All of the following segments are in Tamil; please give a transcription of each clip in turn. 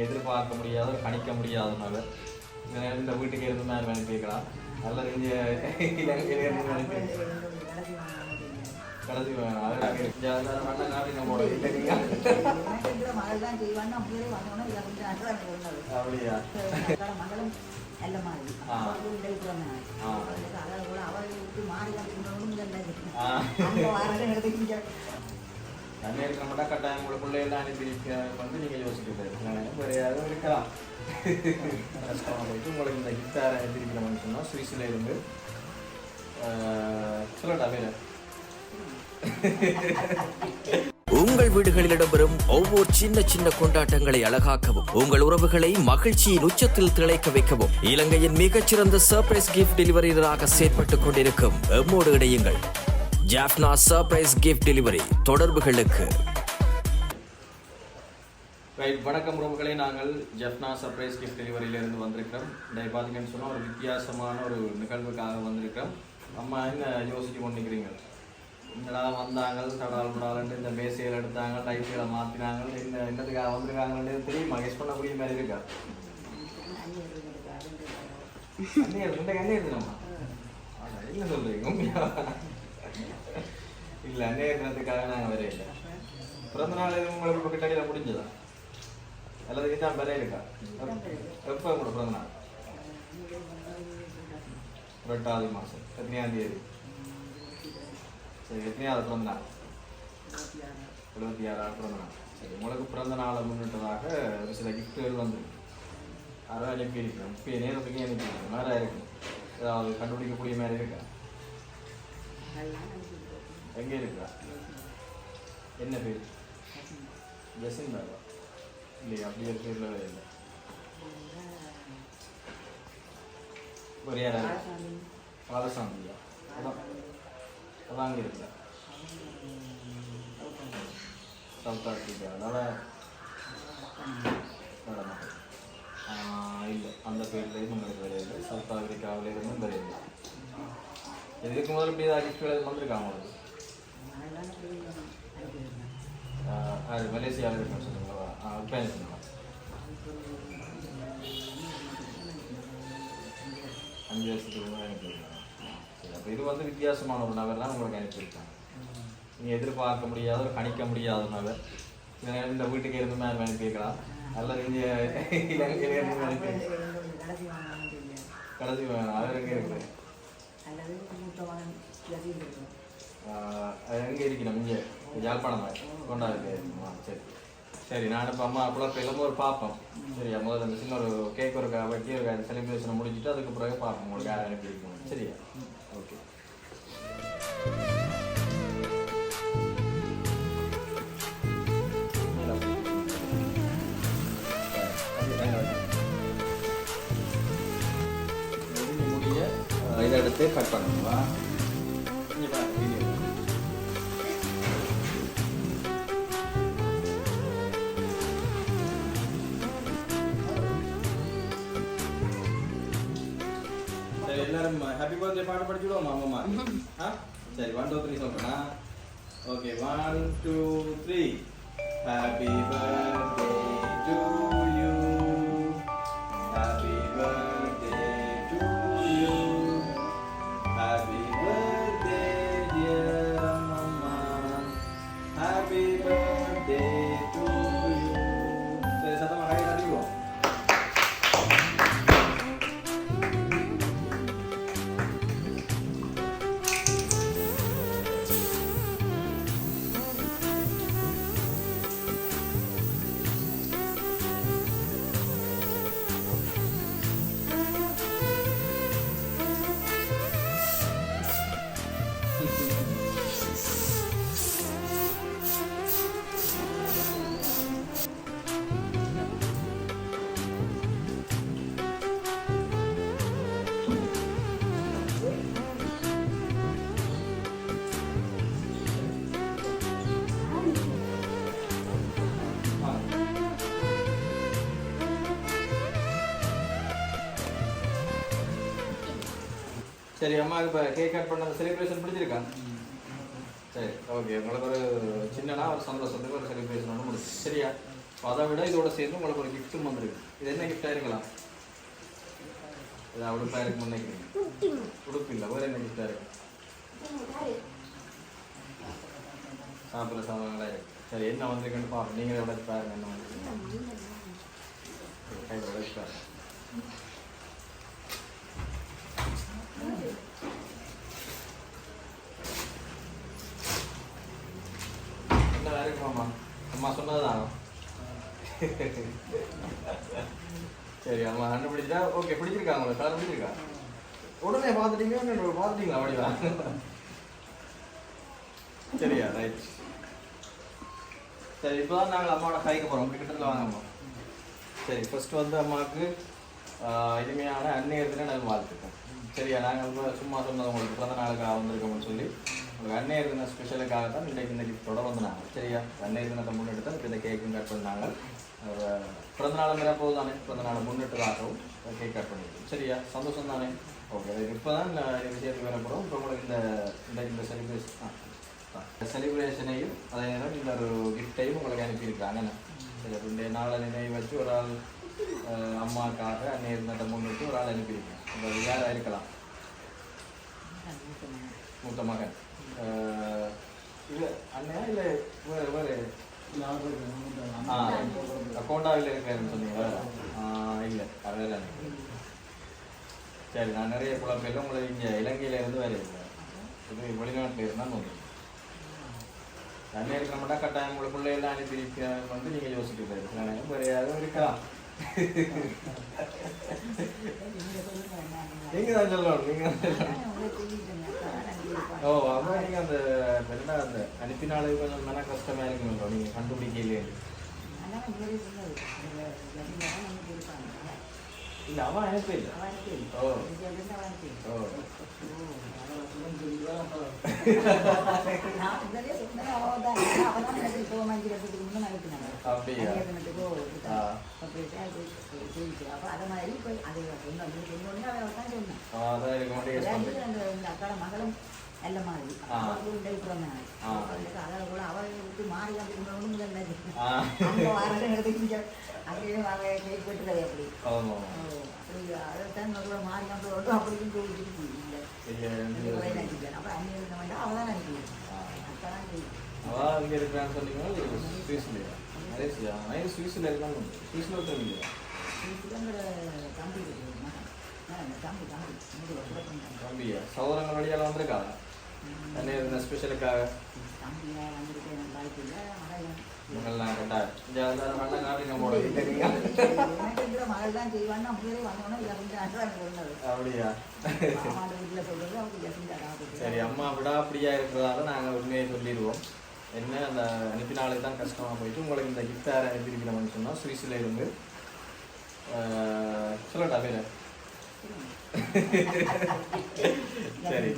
எதிர்பார்க்க முடியாத கணிக்க முடியாதனால இந்த வீட்டுக்கு இருந்து நான் வேலை கேட்கலாம் அல்லது இங்கே கடைசி வேணும் அப்படியா தண்ணி இருக்கிற மட்டும் கட்டாயம் உங்களுக்குள்ளே எல்லாம் அனுப்பி வந்து நீங்கள் யோசிக்க வேறு யாரும் இருக்கலாம். போயிட்டு உங்களுக்கு இந்த கிட்டாரை அனுப்பியிருக்கிறோம்னு சொன்னால் சுவிஸில் இருந்து சொல்லட்டா வேறு உங்கள் வீடுகளில் இடம்பெறும் ஒவ்வொரு சின்ன சின்ன கொண்டாட்டங்களை அழகாக்கவும் உங்கள் உறவுகளை மகிழ்ச்சியின் உச்சத்தில் திளைக்க வைக்கவும் இலங்கையின் மிகச்சிறந்த சர்ப்ரைஸ் கிஃப்ட் டெலிவரியராக செயற்பட்டுக் கொண்டிருக்கும் எம்மோடு இணையுங்கள். ஜாஃப்னா சர்ப்ரைஸ் கிஃப்ட் டெலிவரி தொடர்புகளுக்கு. வணக்கம் உறவுகளை, நாங்கள் ஜாஃப்னா சர்ப்ரைஸ் கிஃப்ட் டெலிவரியிலிருந்து வந்திருக்கிறோம். இன்றைய பார்த்தீங்கன்னு சொன்னால் ஒரு வித்தியாசமான ஒரு நிகழ்வுக்காக வந்திருக்கிறோம். அம்மா என்ன யோசிச்சு கொண்டிருக்கிறீங்க? என்னடா வந்தாங்க தடால் முடாலன்ட்டு இந்த மேசையில் எடுத்தாங்க, லைட்களை மாற்றினாங்க, என்னதுக்காக வந்திருக்காங்கன்றது தெரியுமா? கெஸ் பண்ணக்கூடிய மாதிரி இருக்கா? அண்ணே நம்ம என்ன சொல்றீங்க? இல்லை அண்ணே இருக்கிறதுக்காக நாங்கள் வரைய இல்லை. பிறந்த நாள் எதுவும் உங்களுக்கு இப்போ கிட்டடியில் முடிஞ்சதா அல்லது இதுதான் வரைய இருக்கா? எப்போ கூட பிறந்த நாள்? 8வது மாதம் எத்தனையாம் தேதி? சரி, எத்தனையாவது பிறந்த நாள்? 76வது பிறந்த நாள். சரி, உங்களுக்கு பிறந்த நாளை முன்னிட்டதாக ஒரு சில கிஃப்ட்டுகள் வந்துருக்கு. அதை அனுப்பியிருக்கிறேன். இப்போ நேரத்துக்கே அனுப்பியிருக்கேன். வேறு இருக்கு ஏதாவது கண்டுபிடிக்கக்கூடிய மாதிரி இருக்கா? எங்கே இருக்கா? என்ன பேர்? ஜெசின் பாபா இல்லையா? அப்படி ஒரு பேரில் வேறு இல்லை. ஒரு யாரா? பாலசாமியா? அதான் அங்கே இருக்கா? South Africa? அதனால் இல்லை, அந்த பேர்லேயும் உங்களுக்கு வேறு இல்லை. சவுத் ஆஃப்ரிக்காவிலேருந்தும் வேறு இல்லை. இதுக்கு முதல்ல இப்படி ஏதாவது கிஃப்ட் வந்திருக்காங்க உங்களுக்கு? அது மலேசியாவில் இருக்குன்னு சொல்லுங்களா? இப்போ சொல்லுங்க. 5 வருஷத்துக்கு முன்னாடி அனுப்பியிருக்காங்க. சரி, அப்போ இது வந்து வித்தியாசமான ஒரு நபர் தான் உங்களுக்கு அனுப்பியிருக்காங்க. நீங்கள் எதிர்பார்க்க முடியாத ஒரு கணிக்க முடியாத நபர். இந்த வீட்டுக்கு இருந்து நான் அனுப்பியிருக்கலாம் அல்லது இங்கே கடைசி வேணும். அது எங்கே இருக்குது? எங்கே இருக்கணும்? இங்கே யாழ்ப்பாணம் கொண்டாடு. சரி சரி, நான் இப்போ அம்மா அப்பெல்லாம் இப்போ ஒரு பார்ப்போம். சரியா? முதல்ல அந்த சின்ன ஒரு கேக் ஒரு வட்டி ஒரு செலிப்ரேஷனை முடிச்சுட்டு அதுக்கு பிறகு பார்ப்போம் உங்களுக்கு யார் அனுப்பியிருக்கணும். சரியா? ஓகே. இதை எடுத்து கட் பண்ணுவா. சரி, எல்லாரும் ஹாப்பி பர்த்டே பாட்டு படிச்சுடுவோம் அம்மா. சரி, 1 2 3 சொல்றேன்னா? Okay, 1 2 3. Happy birthday to you, happy birthday to you, happy birthday dear அம்மா, ஹாப்பி பர்த்டே டு யூ. சரி, சத்தமாக கை தட்டிடுவோம். சரி, அம்மாவுக்கு இப்போ கேக் கட் பண்ண செலிப்ரேஷன் பிடிச்சிருக்கா? சரி, ஓகே. உங்களுக்கு ஒரு சின்னனா ஒரு சந்தோஷத்துக்கு ஒரு செலிப்ரேஷன் ஒன்று முடிச்சு. சரியா? அதை விட இதோட சேர்ந்து உங்களுக்கு ஒரு கிஃப்ட்டும் வந்திருக்கு. இது என்ன கிஃப்டாக இருக்கலாம்? இது உடுப்பாக இருக்கு நினைக்கிறீங்க? உடுப்பு இல்லை, வேறு என்ன கிஃப்டாக இருக்கு? சாப்பிட்ற சாதனங்களா இருக்கு. சரி, என்ன வந்திருக்குன்னு பார்ப்போம். நீங்களே உடச்சு பாருங்க என்ன வந்திருக்கு. கையில் உடச்சு பாருங்க. என்ன வேற இருக்குமாம்மா? அம்மா சொன்னதுதான். சரி, அம்மா கண்டுபிடிச்சா ஓகே. பிடிச்சிருக்கா உங்களுக்கு? கலர் பிடிச்சிருக்கா? உடனே பார்த்துட்டீங்களா வடிவா? சரியா, ரைட். சரி, இப்போதான் நாங்கள் அம்மாவோட கைக்கு போகிறோம். கிட்டத்தில் வாங்கம்மா. சரி, ஃபர்ஸ்ட் வந்து அம்மாவுக்கு இனிமையான அன்னையர் தின நல்வாழ்த்துக்கள். சரியா, நாங்கள் சும்மா சொன்னது உங்களுக்கு பிறந்த நாளுக்காக வந்திருக்கோம்னு சொல்லி உங்களுக்கு அன்னையர் தின ஸ்பெஷலுக்காக தான் இன்றைக்கு இந்த கிஃப்டோட வந்தாங்க. சரியா, அன்னையர் தினத்தை முன்னிட்டு தான் இந்த கேக்கும் கட் பண்ணாங்க. பிறந்த நாள் மேலே போது தானே, பிறந்த நாளை முன்னிட்டுதாகவும் கேக் கட் பண்ணியிருக்கோம். சரியா, சந்தோஷம் தானே? ஓகே, இப்போ தான் விஷயத்துக்கு வர போகிறோம். இப்போ உங்களுக்கு இந்த செலிப்ரேஷனையும் அதே நேரம் இந்த ஒரு கிஃப்டையும் உங்களுக்கு அனுப்பியிருக்காங்க. சரி, இந்த நாளை நினைவு வச்சு ஒரு ஆள் அம்மாக்காக அன்னையர் தினத்தை முன்னிட்டு ஒரு ஆள் அனுப்பியிருக்கேன். உங்களுக்கு யாராக இருக்கலாம்? மூத்த மகன் இல்லை அண்ணையா இல்லை வேறு வேறு அக்கௌண்டாவில் இருக்கிறேன்னு சொன்னீங்களா? இல்லை, அது வேறு. சரி, நான் நிறைய குழப்பையில் உங்களை இங்கே இலங்கையிலேருந்து வேறு இல்லை, இது வெளிநாட்டில் இருந்தால் வந்து தண்ணி இருக்கிற மட்டும் கட்டாயம் உங்களை பிள்ளையெல்லாம் அனுப்பியிருக்க வந்து நீங்கள் யோசிக்கிட்டு இருக்கீங்க. வேறு யாரும் இருக்கலாம். நீங்கள் தான் சொல்லணும். நீங்கள் ஓ அம்மா, நீங்கள் அந்த என்ன அந்த அனுப்பினாலே கொஞ்சம் மன கஷ்டமாக இருக்குங்களோ நீங்கள் கண்டுபிடிக்கலையே? இல்லை, அவன் அனுப்பில்லை. ஓ ஓ அப்படியா? மகளும் நல்ல மாதிரி அவளுக்கு மாறி அங்கே போட்டுறது அப்படி அதைத்தான் மாறி அப்படின்னு சொல்லிட்டு அப்புறம் அங்கே அவதான் அனுப்பிடுவேன். அவள் இங்கே இருக்கிறான்னு சொன்னீங்கன்னா ஸ்வீஸ்லையா? மலேசியா ஸ்வீஸில் இருக்காங்க. ஸ்வீஸில் ஒருத்தர் தம்பியா சகோதரங்கள் வழியால் வந்திருக்கா? என்ன இருந்த ஸ்பெஷலுக்காக மகள்லாம் கட்டாயம் காட்டுங்க போட. அப்படியா? சரி, அம்மா விடாப்படியா இருக்கிறதால நாங்கள் உண்மையை சொல்லிடுவோம். என்ன அந்த அனுப்பினாலுக்கு தான் கஷ்டமாக போயிட்டு உங்களுக்கு இந்த கிஃப்ட் யார் அனுப்பியிருக்கிறோம்னு சொன்னால் சுவிஸில் இருந்து சொல்லட்டா பேர்? சரி,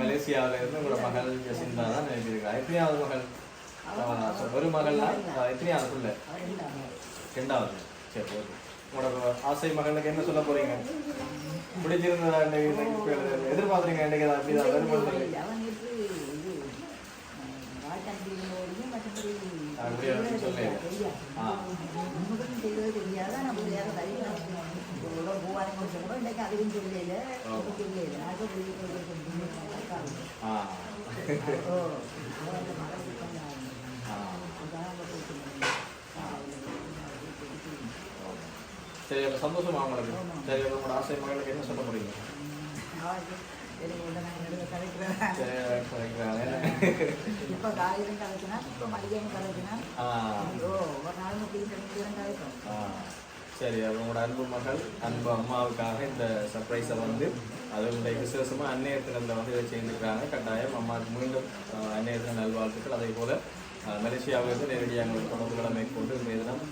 மலேசியாவில இருந்து உங்களோட மகள் ஜெசிந்தா தான் அனுப்பியிருக்கா. எத்தனையாவது மகள்? ஒரு மகள்னா எத்தனையாவது பிள்ளை? 2வது. சரி, ஓகே. உங்களோட ஆசை மகளுக்கு என்ன சொல்ல போறீங்க? பிடிச்சிருந்ததா? எதிர்பார்க்குறீங்க? அப்படிதான் அப்படியே சொல்லுங்க. சரி, அப்போ சந்தோஷமா உங்களுக்கு? சரி, உங்களோட ஆசை மகளுக்கு என்ன சொல்ல போறீங்க? இப்போ காலையிலும் கலைச்சினா இப்போ மதியம் கலைச்சினா ஒரு நாள் 30 கலைக்கும். சரி, அவங்களோட அன்பு மகள் அன்பு அம்மாவுக்காக இந்த சர்ப்ரைஸை வந்து அதனுடைய விசேஷமாக அன்னையர் தினத்தில் வந்து இதை சேர்ந்துருக்காங்க. கட்டாயம் அம்மாவுக்கு மீண்டும் அன்னையர் தின நல்வாழ்த்துக்கள். அதே போல் மலேசியாவிலிருந்து நேரடியாக எங்களுக்கு தொடர்புகளை மேற்கொண்டு இந்த தினம்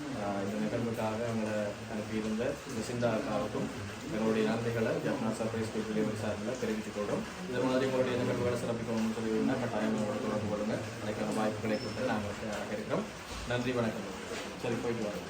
இந்த நிகழ்வுக்காக அவங்களை அனுப்பியிருந்த ஜெசிந்தாவுக்கும் எங்களுடைய நன்றிகளை ஜப்னா சர்ப்ரைஸ் டெலிவரி சார்பில் தெரிவித்துக் கொள்கிறோம். இது மாதிரி உங்களுடைய நிகழ்வுகளை சிறப்பிக்கணும்னு சொல்லியிருந்தால் கட்டாயம் எங்களோட தொடர்பு கொள்ளுங்கள். அதுக்கான வாய்ப்புகளை கொடுத்து நாங்கள் இருக்கிறோம். நன்றி, வணக்கம். சரி, போயிட்டு வரோம்.